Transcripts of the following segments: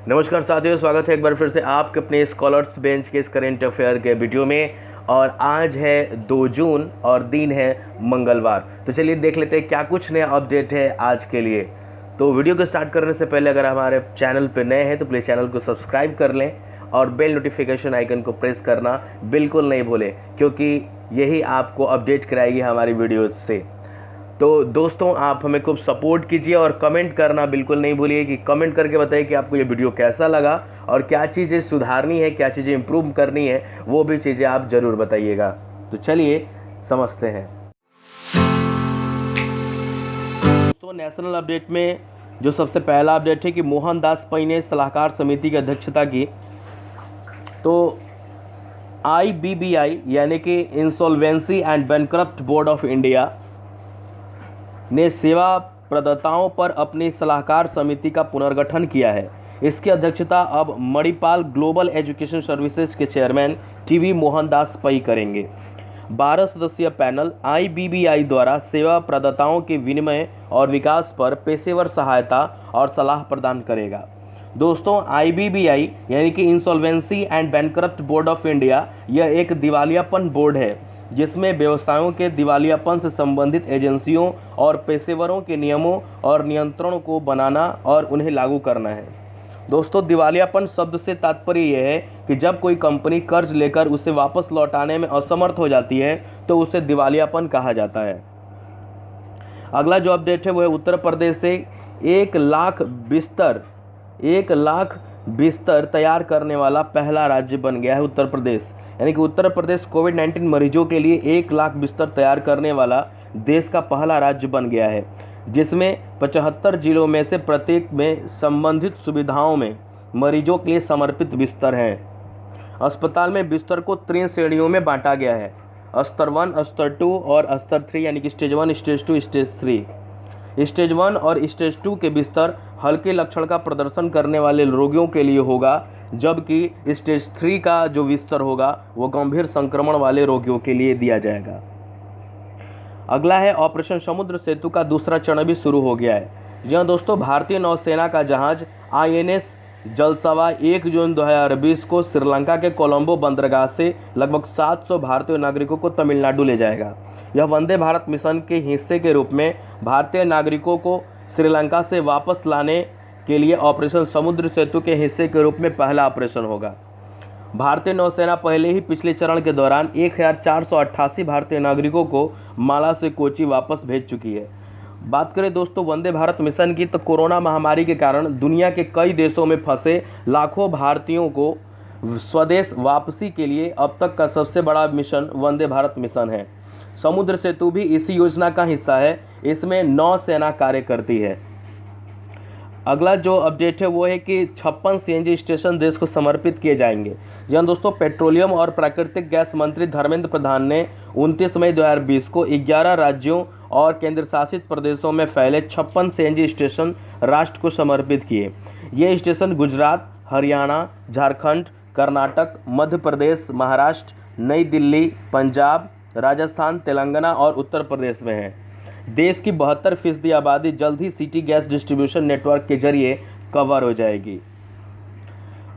नमस्कार साथियों, स्वागत है एक बार फिर से आपके अपने स्कॉलर्स बेंच के इस करेंट अफेयर के वीडियो में। और आज है 2 जून और दिन है मंगलवार। तो चलिए देख लेते हैं क्या कुछ नया अपडेट है आज के लिए। तो वीडियो को स्टार्ट करने से पहले अगर हमारे चैनल पर नए हैं तो प्लीज़ चैनल को सब्सक्राइब कर लें और बेल नोटिफिकेशन आइकन को प्रेस करना बिल्कुल नहीं भूलें, क्योंकि यही आपको अपडेट कराएगी हमारी वीडियोज़ से। तो दोस्तों, आप हमें खूब सपोर्ट कीजिए और कमेंट करना बिल्कुल नहीं भूलिए कि कमेंट करके बताइए कि आपको ये वीडियो कैसा लगा और क्या चीज़ें सुधारनी है, क्या चीज़ें इम्प्रूव करनी है, वो भी चीज़ें आप ज़रूर बताइएगा। तो चलिए समझते हैं। दोस्तों, नेशनल अपडेट में जो सबसे पहला अपडेट है कि मोहनदास पै ने सलाहकार समिति की अध्यक्षता की। तो IBBI यानी कि insolvency and bankrupt board of India ने सेवा प्रदाताओं पर अपनी सलाहकार समिति का पुनर्गठन किया है। इसकी अध्यक्षता अब मणिपाल ग्लोबल एजुकेशन सर्विसेज के चेयरमैन TV मोहनदास पै करेंगे। 12 सदस्यीय पैनल IBBI द्वारा सेवा प्रदाताओं के विनिमय और विकास पर पेशेवर सहायता और सलाह प्रदान करेगा। दोस्तों, IBBI यानी कि insolvency and bankrupt board of India यह एक दिवालियापन बोर्ड है जिसमें व्यवसायों के दिवालियापन से संबंधित एजेंसियों और पेशेवरों के नियमों और नियंत्रणों को बनाना और उन्हें लागू करना है। दोस्तों, दिवालियापन शब्द से तात्पर्य यह है कि जब कोई कंपनी कर्ज लेकर उसे वापस लौटाने में असमर्थ हो जाती है तो उसे दिवालियापन कहा जाता है। अगला जो अपडेट है वो है उत्तर प्रदेश से 1 लाख बिस्तर तैयार करने वाला पहला राज्य बन गया है उत्तर प्रदेश। यानी कि उत्तर प्रदेश कोविड-19 मरीजों के लिए 1 लाख बिस्तर तैयार करने वाला देश का पहला राज्य बन गया है, जिसमें 75 जिलों में से प्रत्येक में संबंधित सुविधाओं में मरीजों के लिए समर्पित बिस्तर हैं। अस्पताल में बिस्तर को 3 श्रेणियों में बांटा गया है, स्तर 1, स्तर 2 और स्तर 3, यानी कि स्टेज 1, स्टेज 2, स्टेज 3। स्टेज 1 और स्टेज 2 के बिस्तर हल्के लक्षण का प्रदर्शन करने वाले रोगियों के लिए होगा, जबकि स्टेज 3 का जो बिस्तर होगा वो गंभीर संक्रमण वाले रोगियों के लिए दिया जाएगा। अगला है ऑपरेशन समुद्र सेतु का दूसरा चरण भी शुरू हो गया है। जी हाँ दोस्तों, भारतीय नौसेना का जहाज INS जलसवा 1 जून 2020 को श्रीलंका के कोलंबो बंदरगाह से लगभग 700 भारतीय नागरिकों को तमिलनाडु ले जाएगा। यह वंदे भारत मिशन के हिस्से के रूप में भारतीय नागरिकों को श्रीलंका से वापस लाने के लिए ऑपरेशन समुद्र सेतु के हिस्से के रूप में पहला ऑपरेशन होगा। भारतीय नौसेना पहले ही पिछले चरण के दौरान 1488 भारतीय नागरिकों को माला से कोची वापस भेज चुकी है। बात करें दोस्तों वंदे भारत मिशन की, तो कोरोना महामारी के कारण दुनिया के कई देशों में फंसे लाखों भारतीयों को स्वदेश वापसी के लिए अब तक का सबसे बड़ा मिशन वंदे भारत मिशन है। समुद्र सेतु भी इसी योजना का हिस्सा है। इसमें नौसेना कार्य करती है। अगला जो अपडेट है वो है कि 56 CNG स्टेशन देश को समर्पित किए जाएंगे। जहाँ दोस्तों, पेट्रोलियम और प्राकृतिक गैस मंत्री धर्मेंद्र प्रधान ने 29 मई 2020 को 11 राज्यों और केंद्र शासित प्रदेशों में फैले 56 CNG स्टेशन राष्ट्र को समर्पित किए। ये स्टेशन गुजरात, हरियाणा, झारखंड, कर्नाटक, मध्य प्रदेश, महाराष्ट्र, नई दिल्ली, पंजाब, राजस्थान, तेलंगाना और उत्तर प्रदेश में हैं। देश की 72% आबादी जल्द ही सिटी गैस डिस्ट्रीब्यूशन नेटवर्क के जरिए कवर हो जाएगी।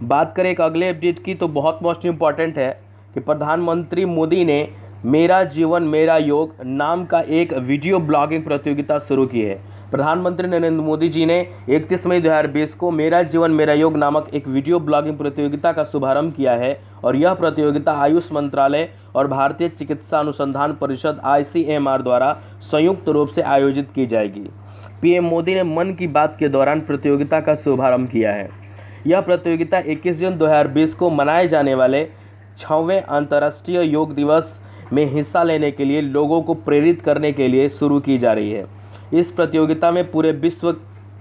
बात करें एक अगले अपडेट की, तो बहुत मोस्ट इम्पॉर्टेंट है कि प्रधानमंत्री मोदी ने मेरा जीवन मेरा योग नाम का एक वीडियो ब्लॉगिंग प्रतियोगिता शुरू की है। प्रधानमंत्री नरेंद्र मोदी जी ने 31 मई 2020 को मेरा जीवन मेरा योग नामक एक वीडियो ब्लॉगिंग प्रतियोगिता का शुभारंभ किया है और यह प्रतियोगिता आयुष मंत्रालय और भारतीय चिकित्सा अनुसंधान परिषद ICMR द्वारा संयुक्त रूप से आयोजित की जाएगी। PM मोदी ने मन की बात के दौरान प्रतियोगिता का शुभारंभ किया है। यह प्रतियोगिता 21 जून 2020 को मनाए जाने वाले 6वें अंतर्राष्ट्रीय योग दिवस में हिस्सा लेने के लिए लोगों को प्रेरित करने के लिए शुरू की जा रही है। इस प्रतियोगिता में पूरे विश्व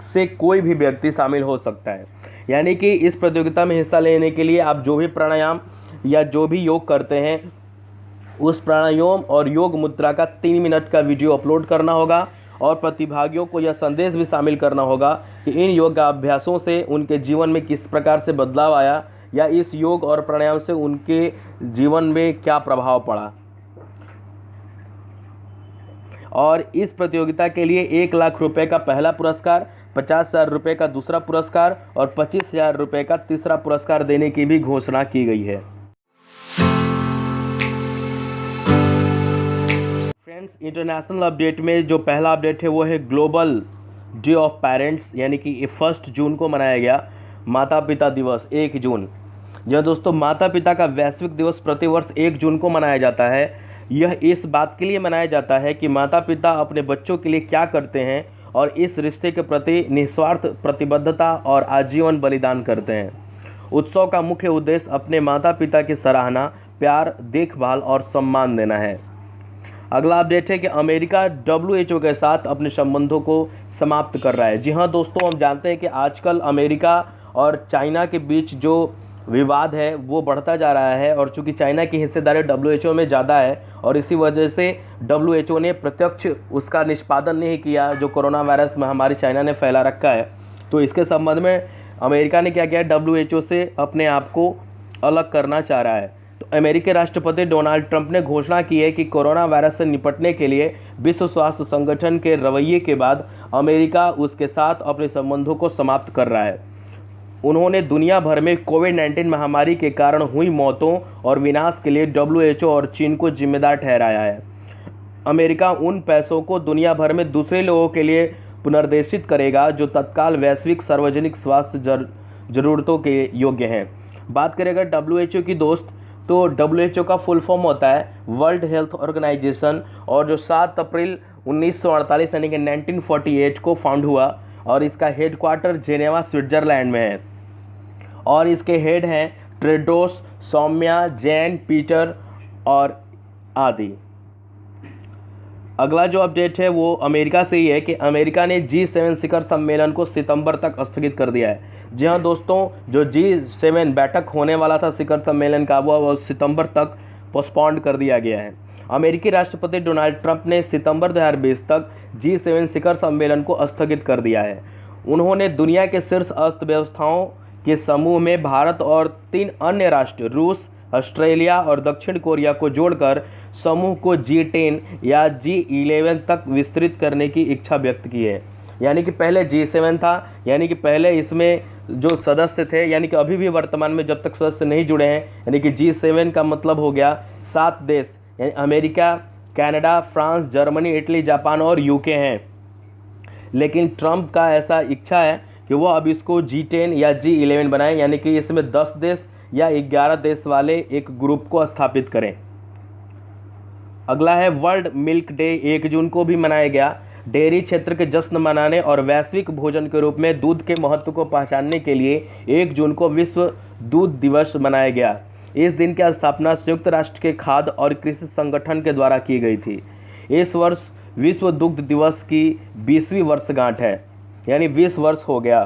से कोई भी व्यक्ति शामिल हो सकता है। यानी कि इस प्रतियोगिता में हिस्सा लेने के लिए आप जो भी प्राणायाम या जो भी योग करते हैं उस प्राणायाम और योग मुद्रा का 3 मिनट का वीडियो अपलोड करना होगा और प्रतिभागियों को यह संदेश भी शामिल करना होगा कि इन योगाभ्यासों से उनके जीवन में किस प्रकार से बदलाव आया या इस योग और प्राणायाम से उनके जीवन में क्या प्रभाव पड़ा। और इस प्रतियोगिता के लिए 1 लाख रुपए का पहला पुरस्कार, 50,000 रुपये का दूसरा पुरस्कार और 25,000 रुपये का तीसरा पुरस्कार देने की भी घोषणा की गई है। फ्रेंड्स, इंटरनेशनल अपडेट में जो पहला अपडेट है वो है ग्लोबल डे ऑफ पेरेंट्स, यानी कि 1 जून को मनाया गया माता पिता दिवस 1 जून। जो दोस्तों माता पिता का वैश्विक दिवस प्रतिवर्ष 1 जून को मनाया जाता है। यह इस बात के लिए मनाया जाता है कि माता पिता अपने बच्चों के लिए क्या करते हैं और इस रिश्ते के प्रति निस्वार्थ प्रतिबद्धता और आजीवन बलिदान करते हैं। उत्सव का मुख्य उद्देश्य अपने माता पिता की सराहना, प्यार, देखभाल और सम्मान देना है। अगला अपडेट है कि अमेरिका WHO के साथ अपने संबंधों को समाप्त कर रहा है। जी हाँ दोस्तों, हम जानते हैं कि आजकल अमेरिका और चाइना के बीच जो विवाद है वो बढ़ता जा रहा है और चूंकि चाइना की हिस्सेदारी WHO में ज़्यादा है और इसी वजह से WHO ने प्रत्यक्ष उसका निष्पादन नहीं किया जो कोरोना वायरस महामारी चाइना ने फैला रखा है। तो इसके संबंध में अमेरिका ने क्या किया, WHO से अपने आप को अलग करना चाह रहा है। तो अमेरिकी राष्ट्रपति डोनाल्ड ट्रंप ने घोषणा की है कि कोरोना वायरस से निपटने के लिए विश्व स्वास्थ्य संगठन के रवैये के बाद अमेरिका उसके साथ अपने संबंधों को समाप्त कर रहा है। उन्होंने दुनिया भर में कोविड-19 महामारी के कारण हुई मौतों और विनाश के लिए WHO और चीन को जिम्मेदार ठहराया है। अमेरिका उन पैसों को दुनिया भर में दूसरे लोगों के लिए पुनर्निर्देशित करेगा जो तत्काल वैश्विक सार्वजनिक स्वास्थ्य जरूरतों के योग्य हैं। बात करें अगर WHO की दोस्त, तो WHO का फुल फॉर्म होता है वर्ल्ड हेल्थ ऑर्गेनाइजेशन और जो 7 अप्रैल 1948 यानी कि 1948 को फाउंड हुआ और इसका हेडक्वार्टर जेनेवा स्विट्जरलैंड में है और इसके हेड हैं टेड्रोस, सौम्या, जैन, पीटर और आदि। अगला जो अपडेट है वो अमेरिका से ही है कि अमेरिका ने G7 शिखर सम्मेलन को सितंबर तक स्थगित कर दिया है। जी हाँ दोस्तों, जो G7 बैठक होने वाला था शिखर सम्मेलन का वो सितंबर तक पोस्टपोन्ड कर दिया गया है। अमेरिकी राष्ट्रपति डोनाल्ड ट्रंप ने सितंबर 2020 तक G7 शिखर सम्मेलन को स्थगित कर दिया है। उन्होंने दुनिया के शीर्ष अर्थव्यवस्थाओं के समूह में भारत और 3 अन्य राष्ट्र रूस, ऑस्ट्रेलिया और दक्षिण कोरिया को जोड़कर समूह को G10 या G11 तक विस्तृत करने की इच्छा व्यक्त की है। यानी कि पहले G7 था, यानी कि पहले इसमें जो सदस्य थे, यानी कि अभी भी वर्तमान में जब तक सदस्य नहीं जुड़े हैं, यानी कि G7 का मतलब हो गया 7 देश, यानी America, Canada, France, Germany, Italy, Japan और UK हैं। लेकिन ट्रंप का ऐसा इच्छा है कि वो अब इसको G10 या G11 बनाएं, यानी कि इसमें 10 देश या 11 देश वाले एक ग्रुप को स्थापित करें। अगला है वर्ल्ड मिल्क डे, 1 जून को भी मनाया गया। डेयरी क्षेत्र के जश्न मनाने और वैश्विक भोजन के रूप में दूध के महत्व को पहचानने के लिए 1 जून को विश्व दूध दिवस मनाया गया। इस दिन की स्थापना संयुक्त राष्ट्र के खाद्य और कृषि संगठन के द्वारा की गई थी। इस वर्ष विश्व दुग्ध दिवस की 20वीं वर्षगांठ है, यानी 20 वर्ष हो गया।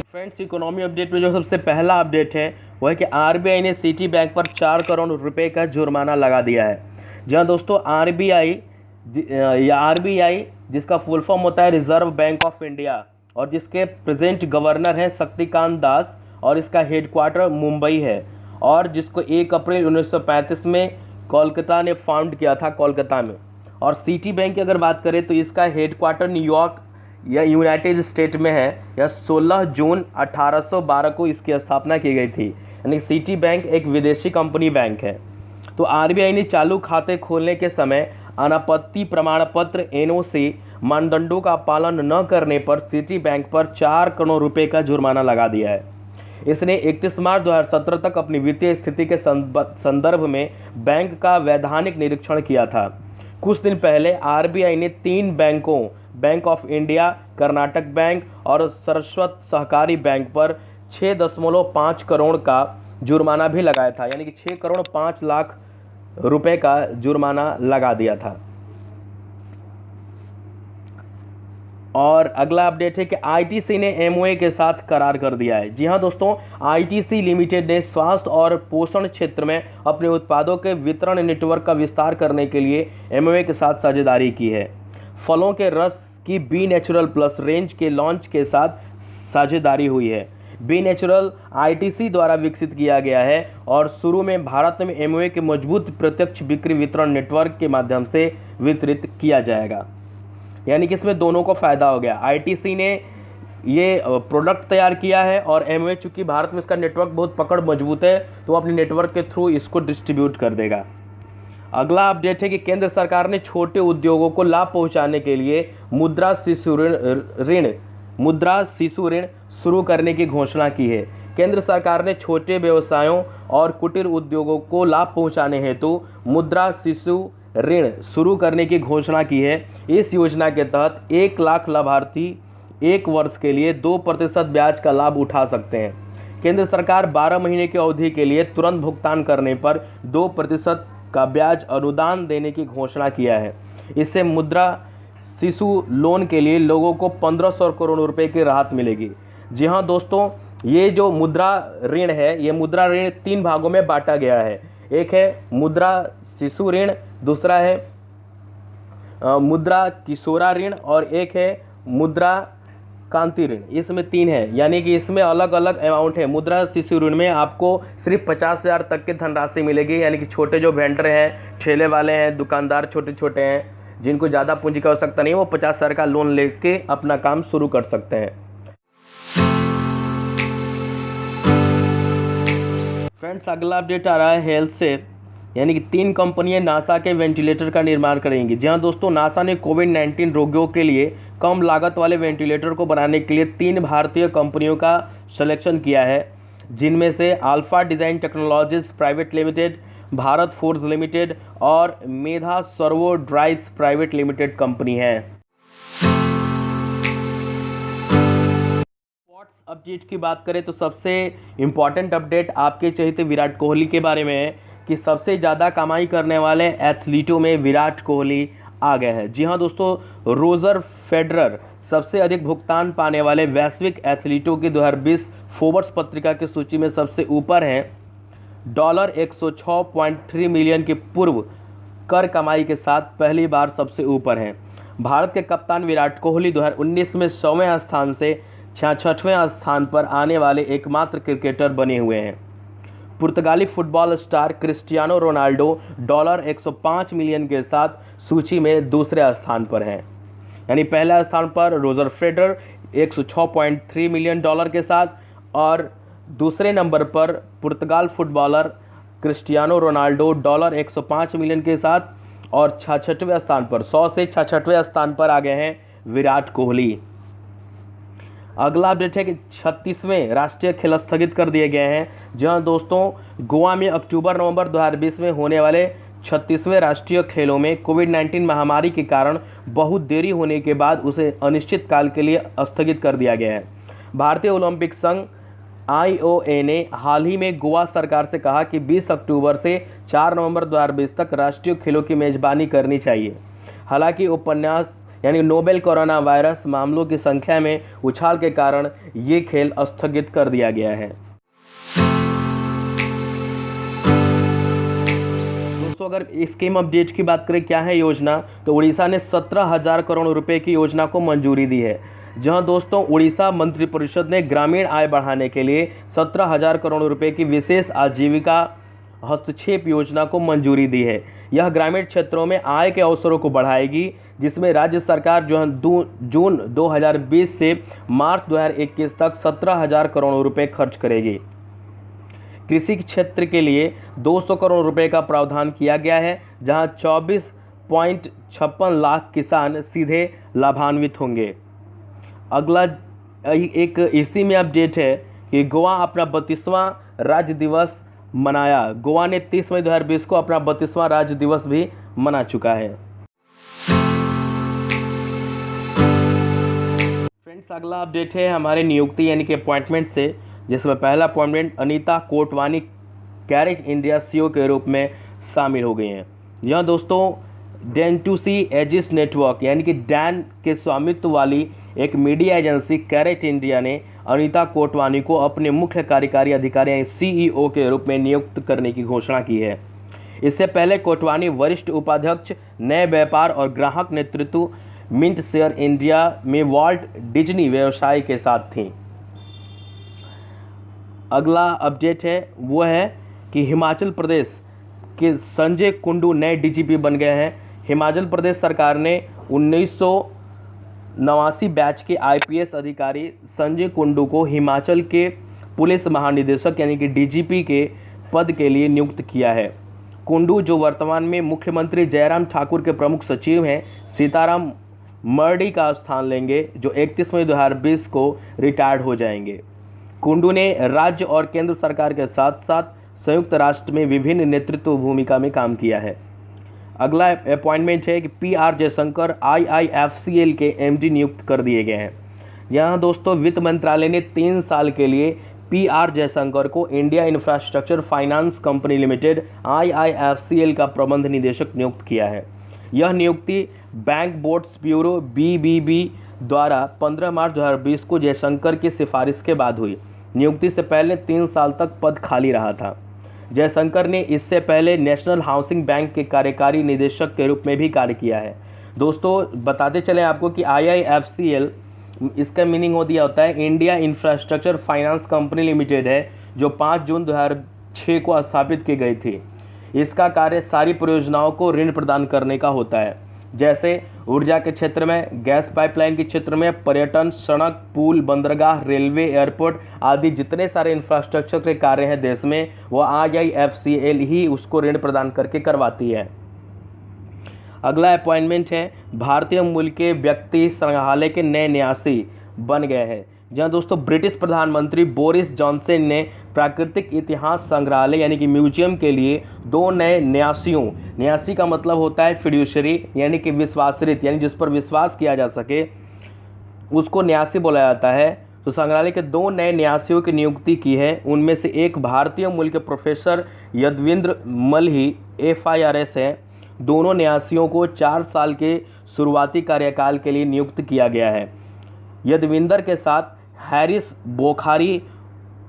फ्रेंड्स, इकोनॉमी अपडेट में जो सबसे पहला अपडेट है वो है कि RBI ने सिटी बैंक पर 4 करोड़ रुपए का जुर्माना लगा दिया है। जहां दोस्तों RBI जिसका फुल फॉर्म होता है रिजर्व बैंक ऑफ इंडिया और जिसके प्रेजेंट गवर्नर हैं शक्तिकांत दास और इसका हेडक्वार्टर मुंबई है और जिसको 1 अप्रैल 1935 में कोलकाता ने फाउंड किया था, कोलकाता में। और सिटी बैंक की अगर बात करें तो इसका हेडक्वार्टर न्यूयॉर्क या यूनाइटेड स्टेट में है। यह 16 जून 1812 को इसकी स्थापना की गई थी। यानी सिटी बैंक एक विदेशी कंपनी बैंक है। तो RBI ने चालू खाते खोलने के समय अनापत्ति प्रमाण पत्र NOC मानदंडों का पालन न करने पर सिटी बैंक पर 4 करोड़ रुपए का जुर्माना लगा दिया है। इसने 31 मार्च 2017 तक अपनी वित्तीय स्थिति के संदर्भ में बैंक का वैधानिक निरीक्षण किया था। कुछ दिन पहले RBI ने 3 बैंकों, bank of India, Karnataka bank और सरस्वत सहकारी बैंक पर 6.5 करोड़ का जुर्माना भी लगाया था। यानी कि 6 करोड़ 5 लाख रुपए का जुर्माना लगा दिया था। और अगला अपडेट है कि ITC ने MOA के साथ करार कर दिया है। जी हाँ दोस्तों, ITC लिमिटेड ने स्वास्थ्य और पोषण क्षेत्र में अपने उत्पादों के वितरण नेटवर्क का विस्तार करने के लिए MOA के साथ साझेदारी की है। फलों के रस की बी नेचुरल प्लस रेंज के लॉन्च के साथ साझेदारी हुई है। बिनेचुरल आईटीसी द्वारा विकसित किया गया है और शुरू में भारत में एमवे के मजबूत प्रत्यक्ष बिक्री वितरण नेटवर्क के माध्यम से वितरित किया जाएगा। यानी कि इसमें दोनों को फ़ायदा हो गया। आईटीसी ने ये प्रोडक्ट तैयार किया है और एमवे चूँकि भारत में इसका नेटवर्क बहुत पकड़ मजबूत है तो अपने नेटवर्क के थ्रू इसको डिस्ट्रीब्यूट कर देगा। अगला अपडेट है कि केंद्र सरकार ने छोटे उद्योगों को लाभ पहुंचाने के लिए मुद्रा शिशु ऋण शुरू करने की घोषणा की है। केंद्र सरकार ने छोटे व्यवसायों और कुटीर उद्योगों को लाभ पहुंचाने हेतु मुद्रा शिशु ऋण शुरू करने की घोषणा की है। इस योजना के तहत 1 लाख लाभार्थी 1 वर्ष के लिए 2% ब्याज का लाभ उठा सकते हैं। केंद्र सरकार 12 महीने की अवधि के लिए तुरंत भुगतान करने पर 2% का ब्याज अनुदान देने की घोषणा किया है। इससे मुद्रा शिशु लोन के लिए लोगों को 1500 करोड़ रुपए की राहत मिलेगी। जी हाँ दोस्तों, ये जो मुद्रा ऋण है, ये मुद्रा ऋण 3 भागों में बांटा गया है। एक है मुद्रा शिशु ऋण, दूसरा है मुद्रा किशोरा ऋण और एक है मुद्रा कांति ऋण। इसमें 3 है, यानी कि इसमें अलग अलग अमाउंट है। मुद्रा शिशु ऋण में आपको सिर्फ 50,000 तक की धनराशि मिलेगी, यानी कि छोटे जो वेंडर हैं, ठेले वाले हैं, दुकानदार छोटे छोटे हैं, जिनको ज़्यादा पूंजी की आवश्यकता नहीं है, वो 50,000 का लोन लेके अपना काम शुरू कर सकते हैं। फ्रेंड्स, अगला अपडेट आ रहा है हेल्थ से, यानी कि 3 कंपनियां नासा के वेंटिलेटर का निर्माण करेंगी। जी हाँ दोस्तों, नासा ने कोविड-19 रोगियों के लिए कम लागत वाले वेंटिलेटर को बनाने के लिए 3 भारतीय कंपनियों का सिलेक्शन किया है, जिनमें से alpha design technologies private limited, Bharat forge limited और Medha servo drives private limited company है। स्पोर्ट्स अपडेट की बात करें तो सबसे इम्पॉर्टेंट अपडेट आपके चहेते विराट कोहली के बारे में है कि सबसे ज़्यादा कमाई करने वाले एथलीटों में विराट कोहली आ गए हैं। जी हाँ दोस्तों, रोजर फेडरर सबसे अधिक भुगतान पाने वाले वैश्विक एथलीटों की 2020 फोर्ब्स पत्रिका की सूची में सबसे ऊपर हैं। $106.3 मिलियन की पूर्व कर कमाई के साथ पहली बार सबसे ऊपर हैं। भारत के कप्तान विराट कोहली 2019 में 100वें स्थान से 66वें स्थान पर आने वाले एकमात्र क्रिकेटर बने हुए हैं। पुर्तगाली football star Cristiano Ronaldo $105 million के साथ सूची में दूसरे स्थान पर हैं। यानी पहला स्थान पर रोजर फेडरर $106.3 मिलियन के साथ और दूसरे नंबर पर पुर्तगाल फुटबॉलर क्रिस्टियानो रोनाल्डो $105 मिलियन के साथ और 66वें स्थान पर 100 से 66वें स्थान पर आ गए हैं विराट कोहली। अगला अपडेट है कि 36वें राष्ट्रीय खेल स्थगित कर दिए गए हैं। जहां दोस्तों, गोवा में अक्टूबर-नवंबर 2020 में होने वाले 36वें राष्ट्रीय खेलों में कोविड-19 महामारी के कारण बहुत देरी होने के बाद उसे अनिश्चित काल के लिए स्थगित कर दिया गया है। भारतीय ओलंपिक संघ IOA ने हाल ही में गोवा सरकार से कहा कि 20 अक्टूबर से 4 नवंबर 2020 तक राष्ट्रीय खेलों की मेजबानी करनी चाहिए। हालांकि उपन्यास यानी नोवेल कोरोना वायरस मामलों की संख्या में उछाल के कारण ये खेल स्थगित कर दिया गया है। दोस्तों, अगर स्कीम अपडेट की बात करें क्या है योजना, तो उड़ीसा ने 17,000 करोड़ रुपए की योजना को मंजूरी दी है। जहां दोस्तों, उड़ीसा मंत्रिपरिषद ने ग्रामीण आय बढ़ाने के लिए 17,000 करोड़ रुपए की विशेष आजीविका हस्तक्षेप योजना को मंजूरी दी है। यह ग्रामीण क्षेत्रों में आय के अवसरों को बढ़ाएगी, जिसमें राज्य सरकार जून 2020 से मार्च 2021 तक 17,000 करोड़ रुपए खर्च करेगी। कृषि क्षेत्र के लिए 200 करोड़ रुपए का प्रावधान किया गया है, जहां 24.56 लाख किसान सीधे लाभान्वित होंगे। अगला एक इसी में अपडेट है कि गोवा अपना 32वां राज्य दिवस मनाया। गोवा ने 30 मई 2020 को अपना 32वां राज्य दिवस भी मना चुका है। फ्रेंड्स, अगला अपडेट है हमारे नियुक्ति यानी कि अपॉइंटमेंट से, जिसमें पहला appointment Anita Kotwani Carat India CEO के रूप में शामिल हो गई हैं। यह दोस्तों डेन2सी एजिस नेटवर्क यानी कि डैन के स्वामित्व वाली एक मीडिया एजेंसी कैरेट इंडिया ने अनीता कोटवानी को अपने मुख्य कार्यकारी अधिकारी यानी CEO के रूप में नियुक्त करने की घोषणा की है। इससे पहले कोटवानी वरिष्ठ उपाध्यक्ष नए व्यापार और ग्राहक नेतृत्व मिंट शेयर इंडिया में वॉल्ट डिज्नी व्यवसाय के साथ थी। अगला अपडेट है वो है कि हिमाचल प्रदेश के संजय कुंडू नए डीजीपी बन गए हैं। हिमाचल प्रदेश सरकार ने 1989 बैच के आईपीएस अधिकारी संजय कुंडू को हिमाचल के पुलिस महानिदेशक यानी कि डीजीपी के पद के लिए नियुक्त किया है। कुंडू जो वर्तमान में मुख्यमंत्री जयराम ठाकुर के प्रमुख सचिव हैं, सीताराम मरडी का स्थान लेंगे, जो 31 मई 2020 को रिटायर्ड हो जाएंगे। कुंडू ने राज्य और केंद्र सरकार के साथ साथ संयुक्त राष्ट्र में विभिन्न नेतृत्व भूमिका में काम किया है। अगला अपॉइंटमेंट है कि पीआर जयशंकर आईआईएफसीएल के एमडी नियुक्त कर दिए गए हैं। यहाँ दोस्तों वित्त मंत्रालय ने 3 साल के लिए पीआर जयशंकर को India infrastructure finance company limited IIFCL का प्रबंध निदेशक नियुक्त किया है। यह नियुक्ति बैंक बोर्ड्स ब्यूरो बीबीबी द्वारा 15 मार्च 2020 को जयशंकर की सिफारिश के बाद हुई। नियुक्ति से पहले 3 साल तक पद खाली रहा था। जयशंकर ने इससे पहले नेशनल हाउसिंग बैंक के कार्यकारी निदेशक के रूप में भी कार्य किया है। दोस्तों बताते चलें आपको कि आईआईएफसीएल, इसका मीनिंग होता है India infrastructure finance company limited है, जो 5 जून 2006 को स्थापित की गई थी। इसका कार्य सारी परियोजनाओं को ऋण प्रदान करने का होता है, जैसे ऊर्जा के क्षेत्र में, गैस पाइपलाइन के क्षेत्र में, पर्यटन, सड़क, पुल, बंदरगाह, रेलवे, एयरपोर्ट आदि जितने सारे इंफ्रास्ट्रक्चर के कार्य हैं देश में, वो आईआईएफसीएल ही उसको ऋण प्रदान करके करवाती है। अगला अपॉइंटमेंट है भारतीय मूल के व्यक्ति संग्रहालय के नए न्यासी बन गए हैं। जहाँ दोस्तों ब्रिटिश प्रधानमंत्री बोरिस जॉनसन ने प्राकृतिक इतिहास संग्रहालय यानी कि म्यूजियम के लिए 2 नए न्यासियों, न्यासी का मतलब होता है फिड्यूशरी यानी कि विश्वासरित, यानी जिस पर विश्वास किया जा सके उसको न्यासी बोला जाता है। तो संग्रहालय के 2 नए न्यासियों की नियुक्ति की है। उनमें से एक भारतीय मूल के प्रोफेसर यदविंद्र मल्ही FIRS हैं। दोनों न्यासियों को 4 साल के शुरुआती कार्यकाल के लिए नियुक्त किया गया है। यदविंदर के साथ हैरिस बोखारी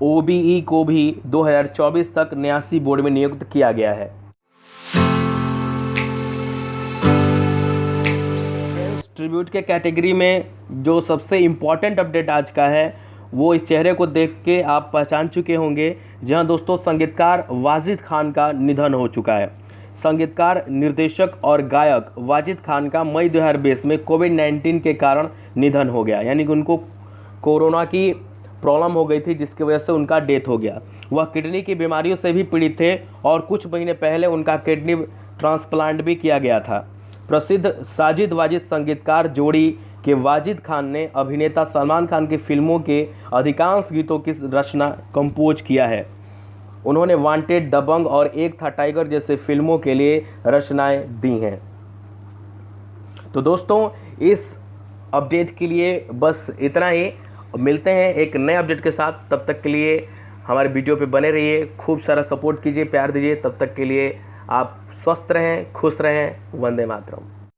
OBE को भी 2024 तक न्यासी बोर्ड में नियुक्त किया गया है। ट्रिब्यूट के कैटेगरी में जो सबसे इम्पॉर्टेंट अपडेट आज का है वो इस चेहरे को देख के आप पहचान चुके होंगे। जहां दोस्तों संगीतकार वाजिद खान का निधन हो चुका है। संगीतकार, निर्देशक और गायक वाजिद खान का मई 2020 में कोविड-19 के कारण निधन हो गया, यानी कि उनको कोरोना की प्रॉब्लम हो गई थी जिसकी वजह से उनका डेथ हो गया। वह किडनी की बीमारियों से भी पीड़ित थे और कुछ महीने पहले उनका किडनी ट्रांसप्लांट भी किया गया था। प्रसिद्ध साजिद वाजिद संगीतकार जोड़ी के वाजिद खान ने अभिनेता सलमान खान की फिल्मों के अधिकांश गीतों की रचना कंपोज किया है। उन्होंने वांटेड, दबंग और एक था टाइगर जैसे फिल्मों के लिए रचनाएं दी हैं। तो दोस्तों इस अपडेट के लिए बस इतना ही। मिलते हैं एक नए अपडेट के साथ। तब तक के लिए हमारे वीडियो पे बने रहिए, खूब सारा सपोर्ट कीजिए, प्यार दीजिए। तब तक के लिए आप स्वस्थ रहें, खुश रहें। वंदे मातरम।